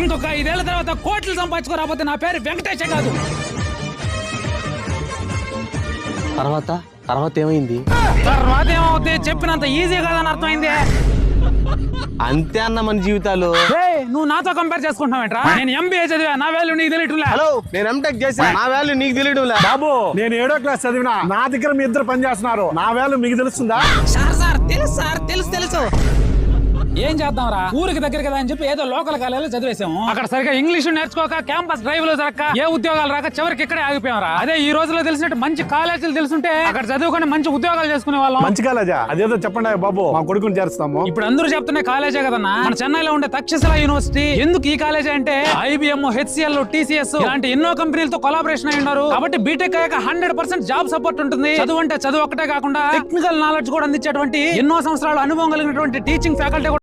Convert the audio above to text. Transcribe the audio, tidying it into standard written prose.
ఇంకొక 5 ఏళ్ల తర్వాత కోట్లు సంపాదించుకోరాకపోతే నా పేరు వెంకటేశే కాదు. తర్వాత ఏమైంది? తర్వాత ఏమవుతుంది చెప్పినంత ఈజీ కాదని అర్థమైంది. అంతే అన్న మన జీవితాలు. నువ్వు నాతో కంపేర్ చేసుకుంటావేంట్రా? నేను ఎంబీఏ చదివా, నా వాల్యూ నీకు తెలియట్లే. హలో, నేను ఎంటెక్ చేసా, నా వాల్యూ నీకు తెలియట్లే. బాబు, నేను 7వ క్లాస్ చదివినా, నా దగ్గర మీ ఇద్దరు పని చేస్తున్నారు, నా వాల్యూ మీకు తెలుస్తుందా? సార్ తెలుసు. ఏం చేద్దాంరా, ఊరికి దగ్గర కదా అని చెప్పి ఏదో లోకల్ కాలేజీలో చదివేశాము. అక్కడ సరిగా ఇంగ్లీష్ నేర్చుకోక, క్యాంపస్ డ్రైవ్ లో జరగక, ఏ ఉద్యోగాలు రాక చివరికి ఇక్కడే ఆగిపోయారా. అదే ఈ రోజుల్లో తెలిసినట్టు మంచి కాలేజీలు తెలుసుంటే అక్కడ చదువుకొని మంచి ఉద్యోగాలు చేసుకునే వాళ్ళం. మంచి కాలేజా? అదేదో చెప్పండి బాబు, మా కొడుకుని చేరుస్తాము. ఇప్పుడు అందరూ చెప్తున్న కాలేజే కదన్నా. మన చెన్నైలో ఉండే తక్షశిల యూనివర్సిటీ. ఎందుకు ఈ కాలేజీ అంటే IBM, HCL, TCS ఇలాంటి ఎన్నో కంపెనీలతో కొలాబరేషన్ అయి ఉన్నారు. కాబట్టి బీటెక్ అయ్యాక 100% జాబ్ సపోర్ట్ ఉంటుంది. చదువు అంటే చదువు ఒక్కటే కాకుండా టెక్నికల్ నాలెడ్జ్ కూడా అందించేటువంటి ఎన్నో సంవత్సరాల అనుభవం కలిగినటువంటి టీచింగ్ ఫ్యాకల్టీ